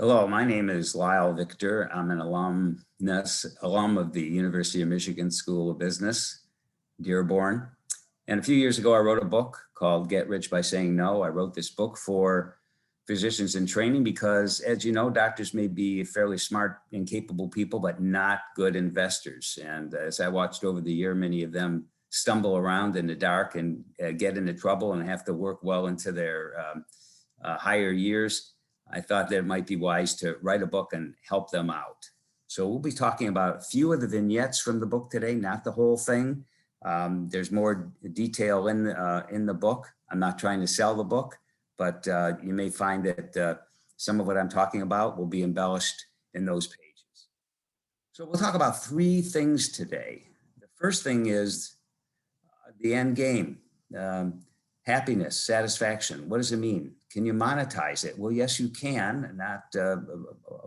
Hello, my name is Lyle Victor. I'm an alum of the University of Michigan School of Business, Dearborn. And a few years ago, I wrote a book called Get Rich by Saying No. I wrote this book for physicians in training because, as you know, doctors may be fairly smart and capable people, but not good investors. And as I watched over the year, many of them stumble around in the dark and get into trouble and have to work well into their higher years. I thought that it might be wise to write a book and help them out. So we'll be talking about a few of the vignettes from the book today, not the whole thing. There's more detail in the book. I'm not trying to sell the book, but you may find that some of what I'm talking about will be embellished in those pages. So we'll talk about three things today. The first thing is the end game. Happiness, satisfaction. What does it mean? Can you monetize it? Well, yes, you can, not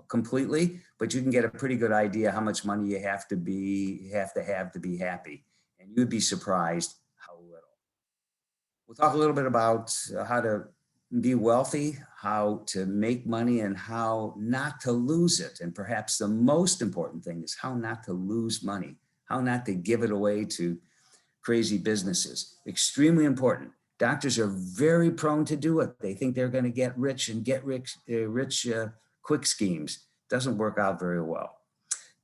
completely, but you can get a pretty good idea how much money you have to have to be happy. And you'd be surprised how little. We'll talk a little bit about how to be wealthy, how to make money, and how not to lose it. And perhaps the most important thing is how not to lose money, how not to give it away to crazy businesses. Extremely important. Doctors are very prone to do it. They think they're going to get rich and get rich quick schemes. Doesn't work out very well.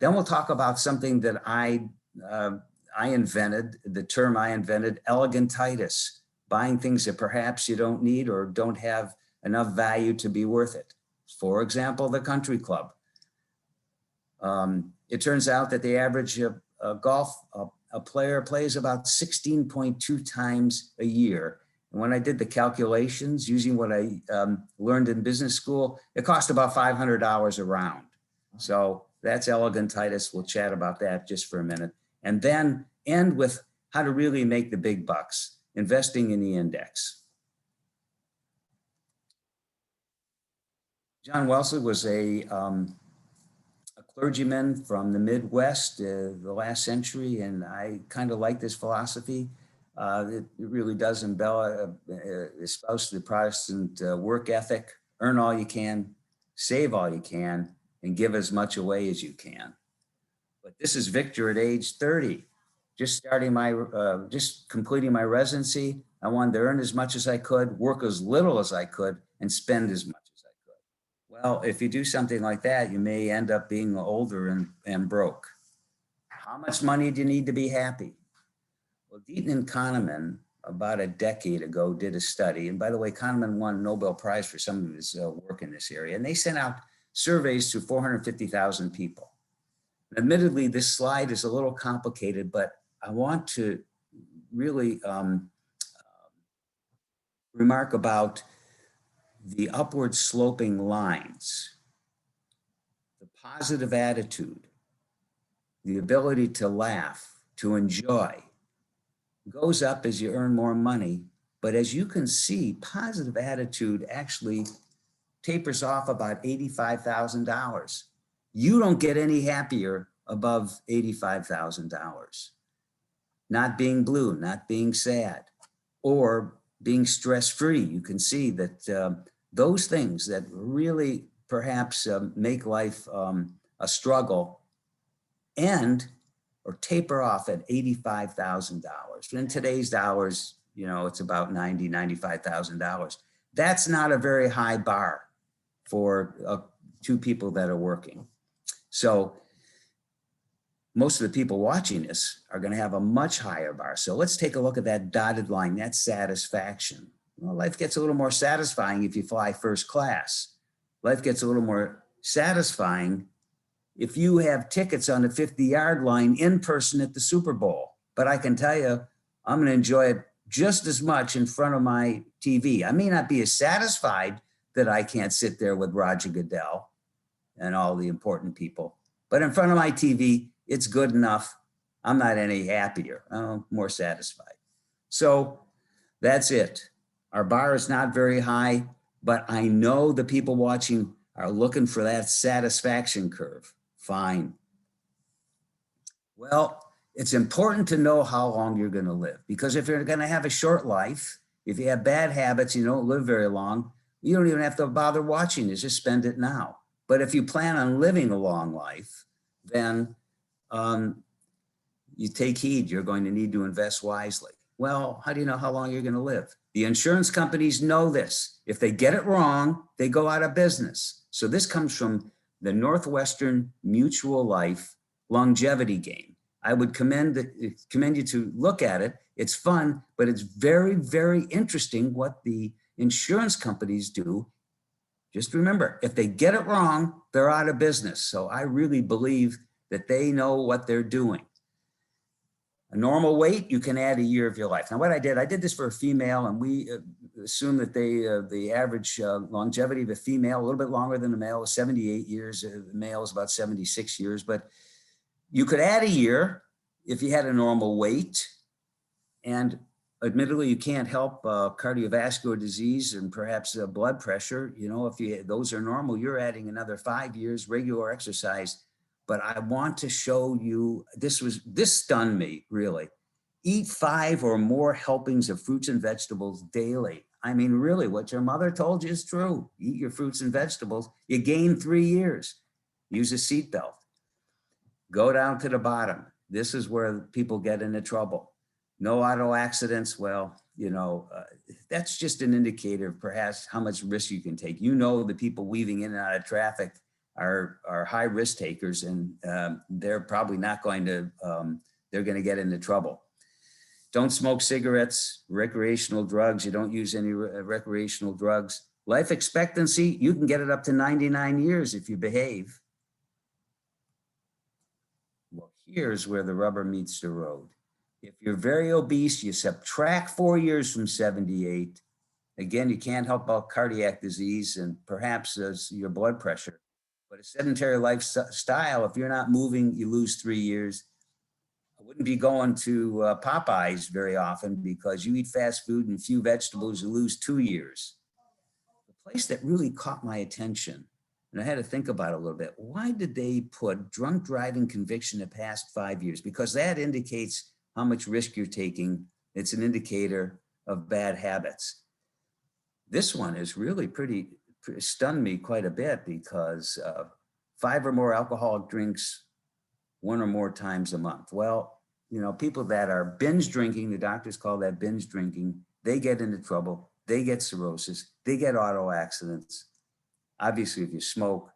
Then we'll talk about something that I invented, the term I invented, elegantitis, buying things that perhaps you don't need or don't have enough value to be worth it. For example, the country club. It turns out that the average golf player plays about 16.2 times a year. And when I did the calculations using what I learned in business school, it cost about $500 a round. So that's elegantitis. We'll chat about that just for a minute. And then end with how to really make the big bucks, investing in the index. John Wesley was a clergyman from the Midwest, the last century, and I kind of like this philosophy. It really does espouse the Protestant work ethic: earn all you can, save all you can, and give as much away as you can. But this is Victor at age 30, just completing my residency. I wanted to earn as much as I could, work as little as I could, and spend as much. Well, if you do something like that, you may end up being older and broke. How much money do you need to be happy? Well, Deaton and Kahneman, about a decade ago, did a study. And by the way, Kahneman won a Nobel Prize for some of his work in this area. And they sent out surveys to 450,000 people. Admittedly, this slide is a little complicated, but I want to really remark about the upward sloping lines, the positive attitude, the ability to laugh, to enjoy, goes up as you earn more money. But as you can see, positive attitude actually tapers off about $85,000. You don't get any happier above $85,000. Not being blue, not being sad, or being stress-free. You can see that those things that really perhaps make life a struggle end or taper off at $85,000. In today's dollars, you know, it's about $90,000, $95,000. That's not a very high bar for two people that are working. So most of the people watching this are going to have a much higher bar. So let's take a look at that dotted line. That's satisfaction. Well, life gets a little more satisfying if you fly first class. Life gets a little more satisfying if you have tickets on the 50-yard line in person at the Super Bowl. But I can tell you, I'm going to enjoy it just as much in front of my TV. I may not be as satisfied that I can't sit there with Roger Goodell and all the important people, but in front of my TV, it's good enough. I'm not any happier. I'm more satisfied. So that's it. Our bar is not very high, but I know the people watching are looking for that satisfaction curve. Fine. Well, it's important to know how long you're going to live, because if you're going to have a short life, if you have bad habits, you don't live very long, you don't even have to bother watching it, just spend it now. But if you plan on living a long life, then you take heed, you're going to need to invest wisely. Well, how do you know how long you're going to live? The insurance companies know this. If they get it wrong, they go out of business. So this comes from the Northwestern Mutual Life longevity game. I would commend you to look at it. It's fun, but it's very, very interesting what the insurance companies do. Just remember, if they get it wrong, they're out of business. So I really believe that they know what they're doing. A normal weight, you can add a year of your life. Now, what I did this for a female, and we assume that the average longevity of a female, a little bit longer than a male, is 78 years. The male is about 76 years. But you could add a year if you had a normal weight. And admittedly, you can't help cardiovascular disease and perhaps blood pressure. You know, if those are normal, you're adding another 5 years, regular exercise. But I want to show you, this stunned me, really. Eat 5 or more helpings of fruits and vegetables daily. I mean, really, what your mother told you is true. Eat your fruits and vegetables. You gain 3 years. Use a seatbelt. Go down to the bottom. This is where people get into trouble. No auto accidents. Well, you know, that's just an indicator of perhaps how much risk you can take. You know, the people weaving in and out of traffic are high risk takers, and they're probably not going to, they're going to get into trouble. Don't smoke cigarettes, recreational drugs. You don't use any recreational drugs. Life expectancy, you can get it up to 99 years if you behave. Well, here's where the rubber meets the road. If you're very obese, you subtract 4 years from 78. Again, you can't help about cardiac disease and perhaps your blood pressure. But a sedentary lifestyle, if you're not moving, you lose 3 years. I wouldn't be going to Popeyes very often because you eat fast food and few vegetables, you lose 2 years. The place that really caught my attention, and I had to think about it a little bit, why did they put drunk driving conviction the past 5 years? Because that indicates how much risk you're taking. It's an indicator of bad habits. This one is really stunned me quite a bit because 5 or more alcoholic drinks 1 or more times a month. Well, you know, people that are binge drinking, the doctors call that binge drinking, they get into trouble, they get cirrhosis, they get auto accidents. Obviously, if you smoke,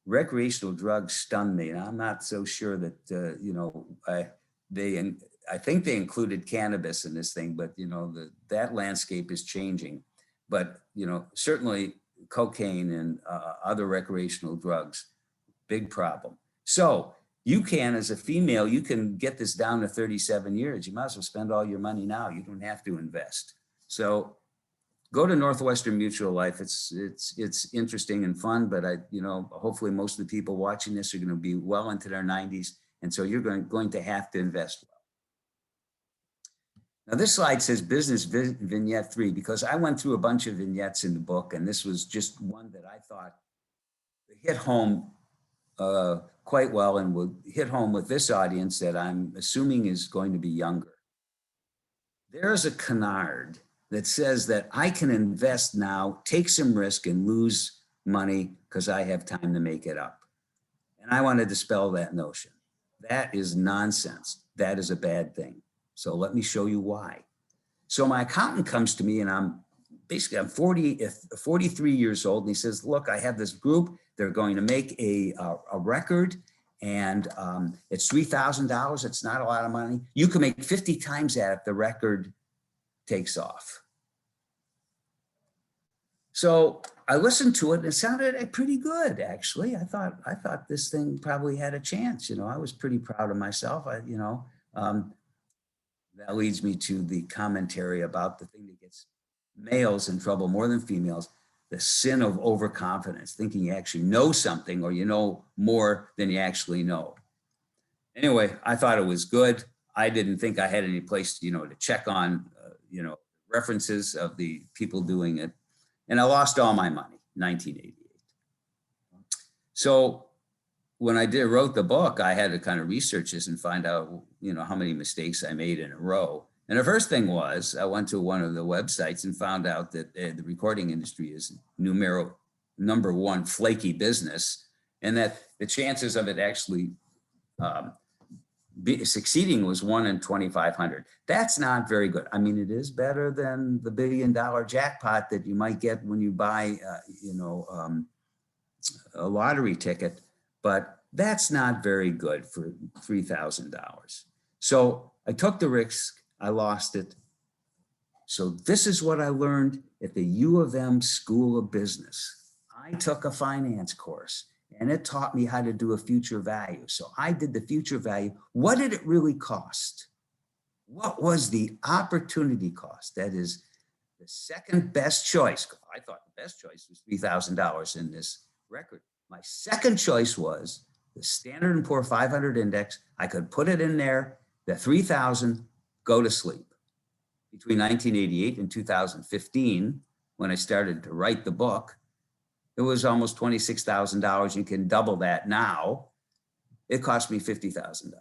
recreational drugs stun me. And I'm not so sure that, you know, I think they included cannabis in this thing, but, you know, that landscape is changing. But, you know, certainly cocaine and other recreational drugs, big problem. So you can, as a female, you can get this down to 37 years. You might as well spend all your money now. You don't have to invest. So go to Northwestern Mutual Life. It's interesting and fun, but you know, hopefully most of the people watching this are going to be well into their 90s. And so you're going to have to invest well. Now this slide says business vignette 3, because I went through a bunch of vignettes in the book, and this was just one that I thought hit home quite well and would hit home with this audience that I'm assuming is going to be younger. There's a canard that says that I can invest now, take some risk, and lose money because I have time to make it up. And I want to dispel that notion. That is nonsense. That is a bad thing. So let me show you why. So my accountant comes to me, and I'm 43 years old, and he says, look, I have this group. They're going to make a record, and it's $3,000. It's not a lot of money. You can make 50 times that if the record takes off. So I listened to it, and it sounded pretty good, actually. I thought this thing probably had a chance. You know, I was pretty proud of myself. That leads me to the commentary about the thing that gets males in trouble more than females, the sin of overconfidence, thinking you actually know something or you know more than you actually know. Anyway, I thought it was good. I didn't think I had any place, you know, to check on, you know, references of the people doing it. And I lost all my money, 1988. So when I wrote the book, I had to kind of research this and find out, you know, how many mistakes I made in a row. And the first thing was I went to one of the websites and found out that the recording industry is numero #1 flaky business, and that the chances of it actually succeeding was 1 in 2,500. That's not very good. I mean, it is better than the $1 billion jackpot that you might get when you buy, a lottery ticket, but that's not very good for $3,000. So I took the risk, I lost it. So this is what I learned at the U of M School of Business. I took a finance course and it taught me how to do a future value. So I did the future value. What did it really cost? What was the opportunity cost? That is the second best choice. I thought the best choice was $3,000 in this record. My second choice was the Standard & Poor 500 index. I could put it in there, the 3,000, go to sleep. Between 1988 and 2015, when I started to write the book, it was almost $26,000. You can double that now. It cost me $50,000.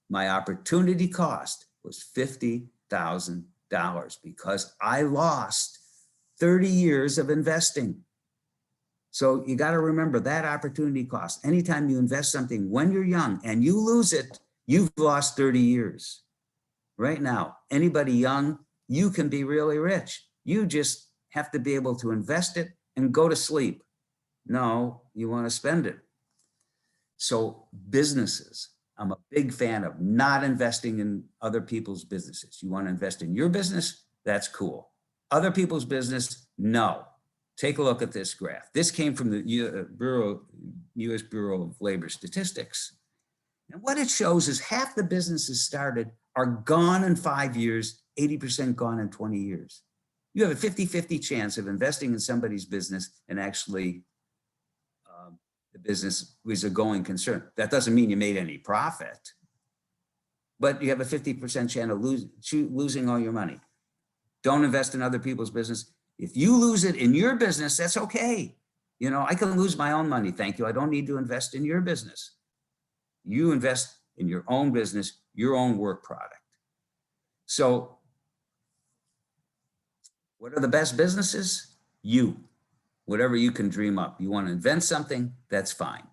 My opportunity cost was $50,000 because I lost 30 years of investing. So you got to remember that opportunity cost. Anytime you invest something when you're young and you lose it, you've lost 30 years. Right now, anybody young, you can be really rich. You just have to be able to invest it and go to sleep. No, you want to spend it. So businesses, I'm a big fan of not investing in other people's businesses. You want to invest in your business? That's cool. Other people's business? No. Take a look at this graph. This came from the U.S. Bureau of Labor Statistics. And what it shows is half the businesses started are gone in 5 years, 80% gone in 20 years. You have a 50-50 chance of investing in somebody's business and actually the business was a going concern. That doesn't mean you made any profit, but you have a 50% chance of losing all your money. Don't invest in other people's business. If you lose it in your business, that's okay. You know, I can lose my own money. Thank you. I don't need to invest in your business. You invest in your own business, your own work product. So what are the best businesses? Whatever you can dream up. You want to invent something, that's fine.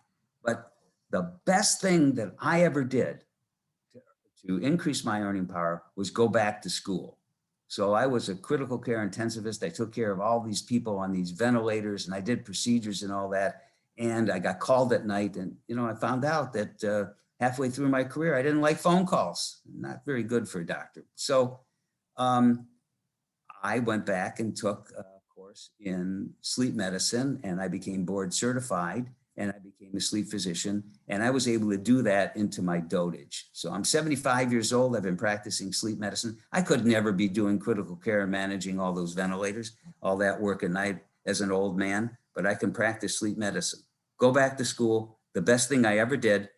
But the best thing that I ever did to increase my earning power was go back to school. So I was a critical care intensivist. I took care of all these people on these ventilators and I did procedures and all that. And I got called at night and, I found out that halfway through my career, I didn't like phone calls. Not very good for a doctor. So I went back and took a course in sleep medicine and I became board certified and I became a sleep physician and I was able to do that into my dotage. So I'm 75 years old. I've been practicing sleep medicine. I could never be doing critical care and managing all those ventilators, all that work at night as an old man, but I can practice sleep medicine. Go back to school, the best thing I ever did.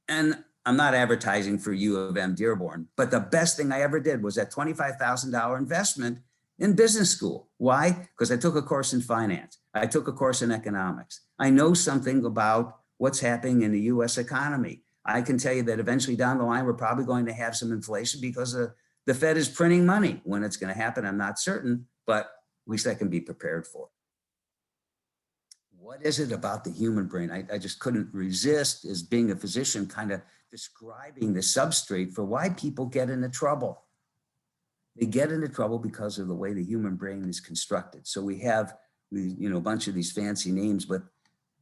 And I'm not advertising for UM-Dearborn, but the best thing I ever did was that $25,000 investment in business school. Why? Because I took a course in finance. I took a course in economics. I know something about what's happening in the US economy. I can tell you that eventually down the line, we're probably going to have some inflation because the Fed is printing money. When it's going to happen, I'm not certain, but at least I can be prepared for it. What is it about the human brain? I just couldn't resist, as being a physician, kind of describing the substrate for why people get into trouble. They get into trouble because of the way the human brain is constructed. So we have, a bunch of these fancy names, but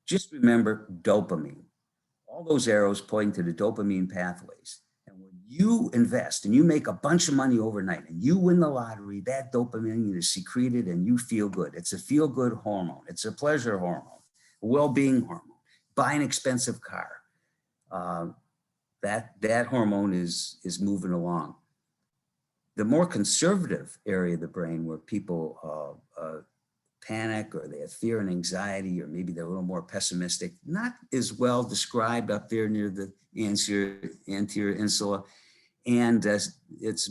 just remember dopamine. All those arrows pointing to the dopamine pathways. And when you invest and you make a bunch of money overnight and you win the lottery, that dopamine is secreted and you feel good. It's a feel-good hormone. It's a pleasure hormone, a well-being hormone. Buy an expensive car. That hormone is moving along. The more conservative area of the brain where people panic or they have fear and anxiety, or maybe they're a little more pessimistic, not as well described up there near the anterior insula. And it's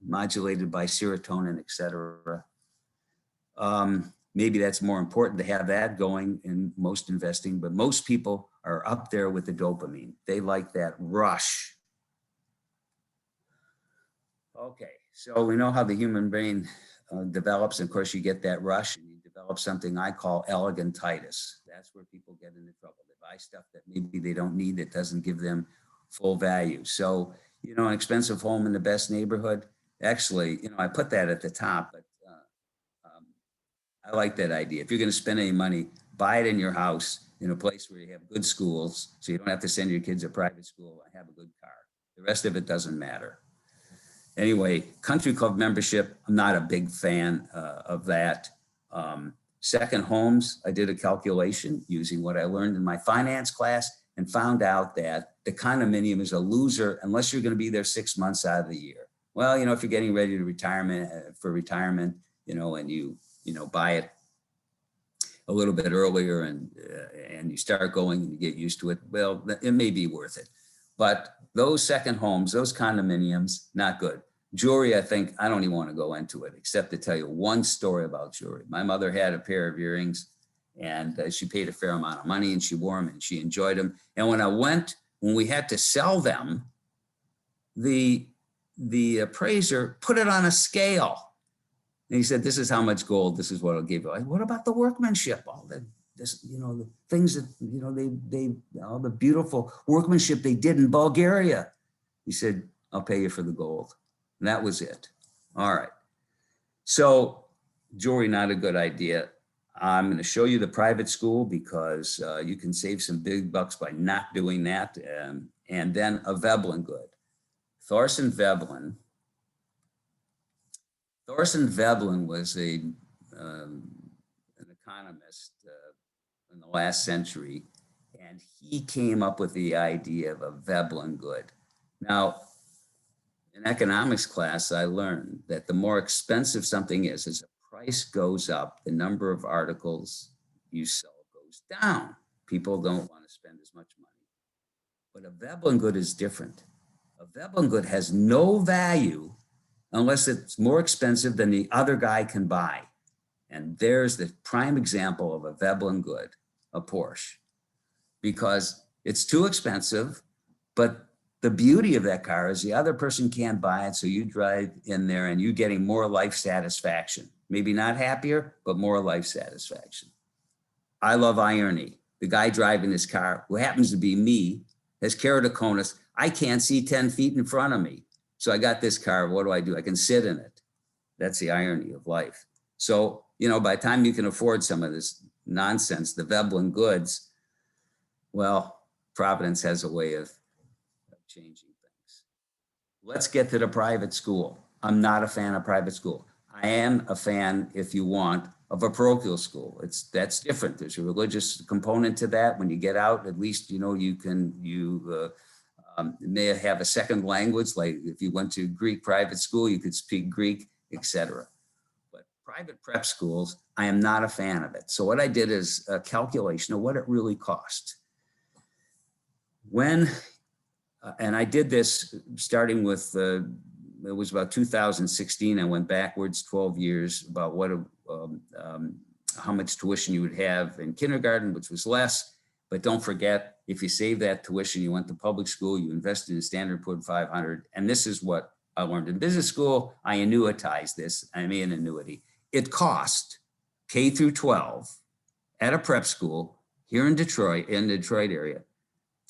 modulated by serotonin, et cetera. Maybe that's more important to have that going in most investing, but most people are up there with the dopamine. They like that rush. Okay, so we know how the human brain develops. Of course, you get that rush and you develop something I call elegantitis. That's where people get into trouble. They buy stuff that maybe they don't need, that doesn't give them full value. So, an expensive home in the best neighborhood, actually, I put that at the top, but I like that idea. If you're going to spend any money, buy it in your house in a place where you have good schools, so you don't have to send your kids to private school and have a good car. The rest of it doesn't matter. Anyway, country club membership, I'm not a big fan of that. Second homes, I did a calculation using what I learned in my finance class and found out that the condominium is a loser unless you're going to be there 6 months out of the year. Well, if you're getting ready to retirement, and you buy it a little bit earlier and you start going and you get used to it, well, it may be worth it. But those second homes, those condominiums, not good. Jewelry, I don't even want to go into it, except to tell you one story about jewelry. My mother had a pair of earrings, and she paid a fair amount of money, and she wore them, and she enjoyed them. And when we had to sell them, the appraiser put it on a scale. And he said, "This is how much gold, this is what I'll give you." What about the workmanship? The things that, all the beautiful workmanship they did in Bulgaria. He said, "I'll pay you for the gold." And that was it. All right. So jewelry, not a good idea. I'm going to show you the private school because you can save some big bucks by not doing that. And then a Veblen good. Thorsten Veblen was an economist in the last century, and he came up with the idea of a Veblen good. Now, in economics class, I learned that the more expensive something is, as the price goes up, the number of articles you sell goes down. People don't want to spend as much money. But a Veblen good is different. A Veblen good has no value unless it's more expensive than the other guy can buy. And there's the prime example of a Veblen good, a Porsche, because it's too expensive, but the beauty of that car is the other person can't buy it. So you drive in there and you're getting more life satisfaction. Maybe not happier, but more life satisfaction. I love irony. The guy driving this car, who happens to be me, has keratoconus. I can't see 10 feet in front of me. So I got this car. What do? I can sit in it. That's the irony of life. So, by the time you can afford some of this nonsense, the Veblen goods, well, Providence has a way of changing things. Let's get to the private school. I'm not a fan of private school. I am a fan, if you want, of a parochial school. That's different. There's a religious component to that. When you get out, at least you may have a second language. Like if you went to Greek private school, you could speak Greek, etc. But private prep schools, I am not a fan of it. So what I did is a calculation of what it really cost. And I did this starting with, it was about 2016. I went backwards 12 years about how much tuition you would have in kindergarten, which was less. But don't forget, if you save that tuition, you went to public school, you invested in Standard & Poor's 500. And this is what I learned in business school. I annuitized this. I made an annuity. It cost K through 12 at a prep school here in the Detroit area,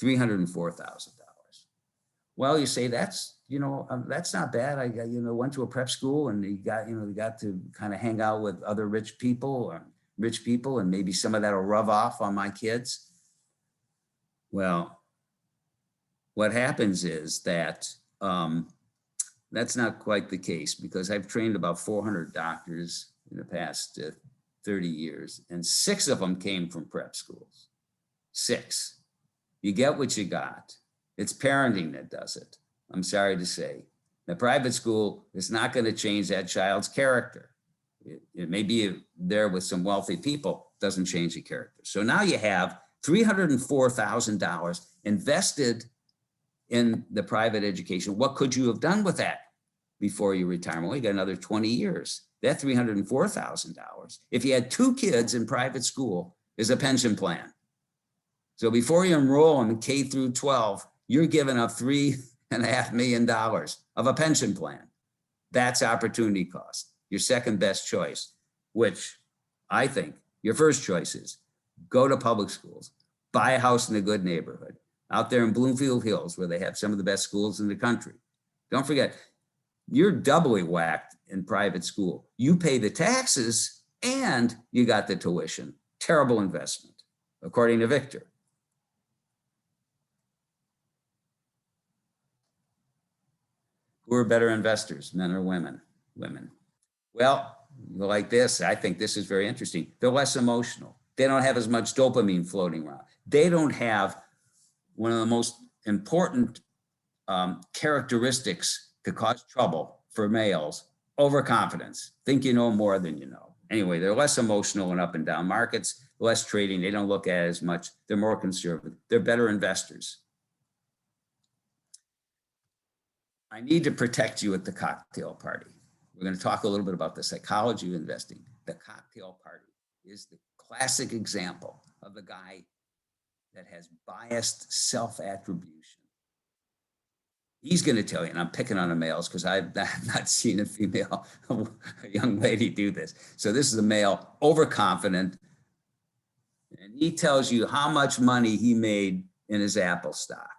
$304,000. Well, you say that's not bad. I went to a prep school and you got to kind of hang out with other rich people, and maybe some of that will rub off on my kids. Well, what happens is that that's not quite the case, because I've trained about 400 doctors in the past 30 years, and 6 of them came from prep schools. 6. You get what you got. It's parenting that does it. I'm sorry to say. The private school is not going to change that child's character. It may be there with some wealthy people, doesn't change the character. So now you have $304,000 invested in the private education. What could you have done with that before your retirement? Well, you got another 20 years. That $304,000, if you had 2 kids in private school, is a pension plan. So before you enroll them in K through 12, you're giving up $3.5 million of a pension plan. That's opportunity cost, your second best choice, which I think your first choice is go to public schools, buy a house in a good neighborhood out there in Bloomfield Hills, where they have some of the best schools in the country. Don't forget, you're doubly whacked in private school. You pay the taxes and you got the tuition. Terrible investment, according to Victor. Who are better investors, men or women? Women. Well, like this, I think this is very interesting. They're less emotional. They don't have as much dopamine floating around. They don't have one of the most important characteristics to cause trouble for males: overconfidence. Think you know more than you know. Anyway, they're less emotional in up and down markets, less trading. They don't look at it as much. They're more conservative. They're better investors. I need to protect you at the cocktail party. We're going to talk a little bit about the psychology of investing. The cocktail party is the classic example of the guy that has biased self-attribution. He's going to tell you, and I'm picking on the males because I've not seen a female, a young lady do this. So this is a male, overconfident, and he tells you how much money he made in his Apple stock.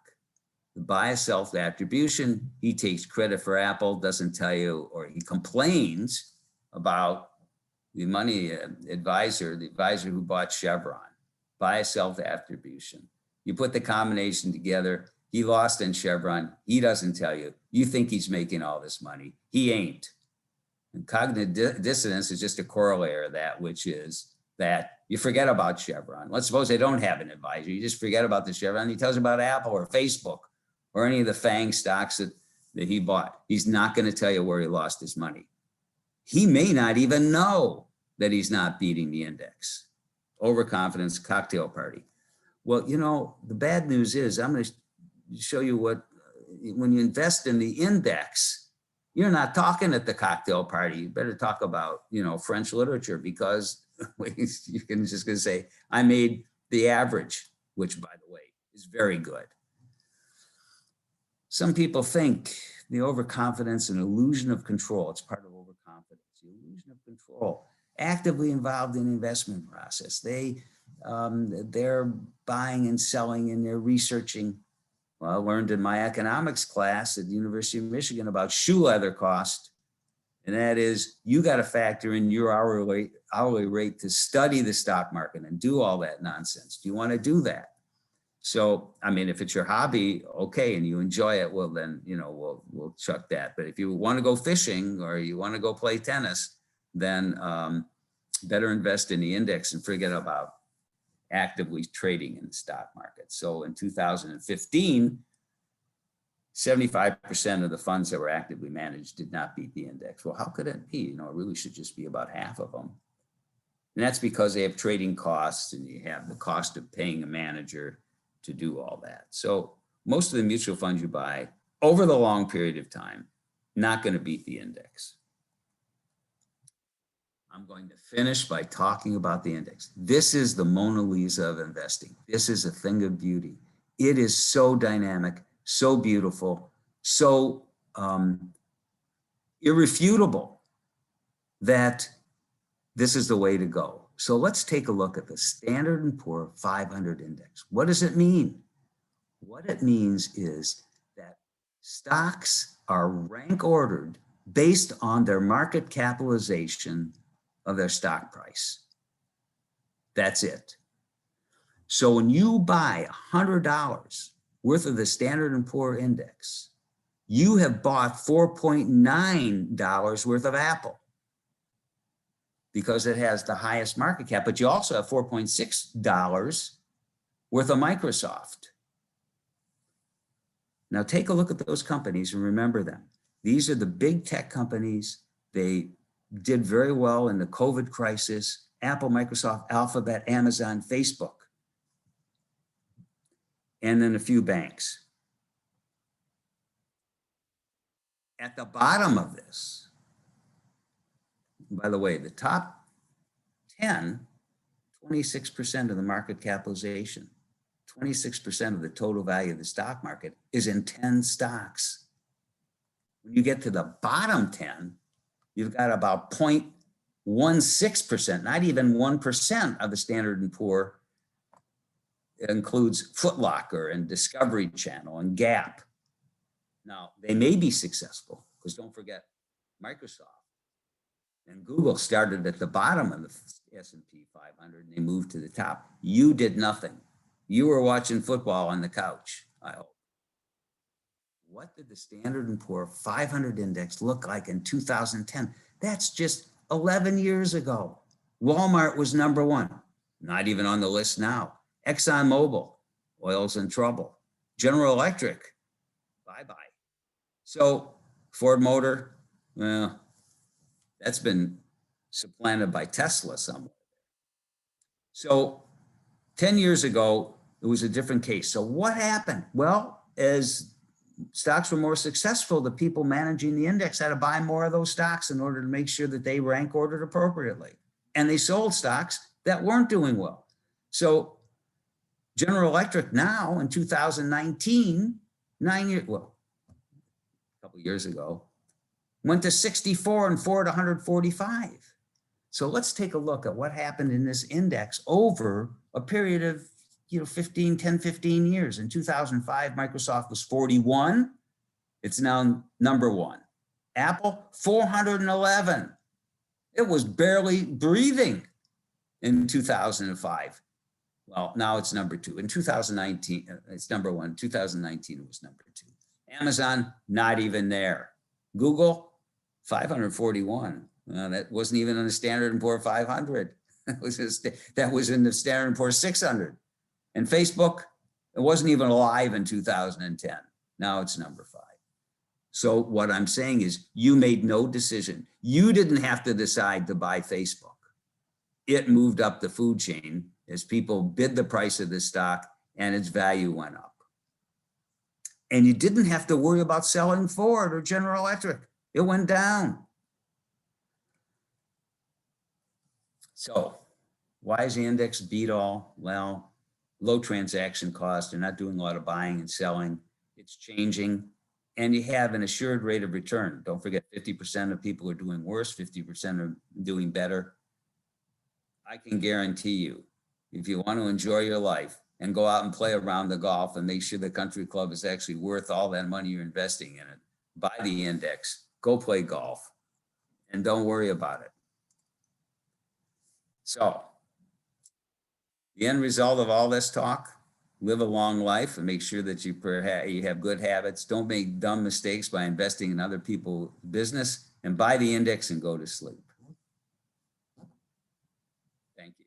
The bias self-attribution, he takes credit for Apple, doesn't tell you, or he complains about the money advisor, the advisor who bought Chevron. Bias self-attribution. You put the combination together, he lost in Chevron, he doesn't tell you. You think he's making all this money. He ain't. And cognitive dissonance is just a corollary of that, which is that you forget about Chevron. Let's suppose they don't have an advisor. You just forget about the Chevron. He tells you about Apple or Facebook or any of the FANG stocks that he bought. He's not going to tell you where he lost his money. He may not even know that he's not beating the index. Overconfidence, cocktail party. Well, you know, the bad news is, I'm going to show you what, when you invest in the index, you're not talking at the cocktail party. You better talk about, you know, French literature, because you can just going to say, I made the average, which, by the way, is very good. Some people think the overconfidence and illusion of control, it's part of overconfidence, the illusion of control, actively involved in the investment process. They're buying and selling and they're researching. Well, I learned in my economics class at the University of Michigan about shoe leather cost. And that is, you got to factor in your hourly rate to study the stock market and do all that nonsense. Do you want to do that? So, I mean, if it's your hobby, okay, and you enjoy it, well, then, you know, we'll chuck that. But if you want to go fishing or you want to go play tennis, then better invest in the index and forget about actively trading in the stock market. So in 2015, 75% of the funds that were actively managed did not beat the index. Well, how could it be? You know, it really should just be about half of them. And that's because they have trading costs and you have the cost of paying a manager to do all that. So most of the mutual funds you buy over the long period of time, not going to beat the index. I'm going to finish by talking about the index. This is the Mona Lisa of investing. This is a thing of beauty. It is so dynamic, so beautiful, so irrefutable that this is the way to go. So let's take a look at the Standard & Poor 500 index. What does it mean? What it means is that stocks are rank ordered based on their market capitalization of their stock price. That's it. So when you buy $100 worth of the Standard & Poor index, you have bought $4.9 worth of Apple, because it has the highest market cap, but you also have $4.6 worth of Microsoft. Now take a look at those companies and remember them. These are the big tech companies. They did very well in the COVID crisis: Apple, Microsoft, Alphabet, Amazon, Facebook, and then a few banks. At the bottom of this, by the way, the top 10, 26% of the market capitalization, 26% of the total value of the stock market is in 10 stocks. When you get to the bottom 10, you've got about 1.6%, not even 1% of the Standard & Poor. It includes Foot Locker and Discovery Channel and Gap. Now, they may be successful because don't forget, Microsoft and Google started at the bottom of the S&P 500 and they moved to the top. You did nothing. You were watching football on the couch, I hope. What did the Standard & Poor 500 index look like in 2010? That's just 11 years ago. Walmart was number one, not even on the list now. ExxonMobil, oil's in trouble. General Electric, bye-bye. So Ford Motor, well, that's been supplanted by Tesla somewhere. So 10 years ago, it was a different case. So what happened? Well, as stocks were more successful, the people managing the index had to buy more of those stocks in order to make sure that they rank ordered appropriately. And they sold stocks that weren't doing well. So General Electric now in 2019, a couple years ago, went to 64 and Ford 145. So let's take a look at what happened in this index over a period of 10, 15 years. In 2005, Microsoft was 41. It's now number one. Apple, 411. It was barely breathing in 2005. Well, now it's number two. In 2019, it's number one. In 2019, it was number two. Amazon, not even there. Google, 541. That wasn't even in the Standard & Poor 500. That was in the Standard & Poor 600. And Facebook, it wasn't even alive in 2010. Now it's number 5. So what I'm saying is you made no decision. You didn't have to decide to buy Facebook. It moved up the food chain as people bid the price of the stock and its value went up. And you didn't have to worry about selling Ford or General Electric. It went down. So why is the index beat all? Well, low transaction cost. They're not doing a lot of buying and selling. It's changing. And you have an assured rate of return. Don't forget, 50% of people are doing worse, 50% are doing better. I can guarantee you, if you want to enjoy your life and go out and play around the golf and make sure the country club is actually worth all that money you're investing in it, buy the index, go play golf, and don't worry about it. So the end result of all this talk, live a long life and make sure that you have good habits. Don't make dumb mistakes by investing in other people's business, and buy the index and go to sleep. Thank you.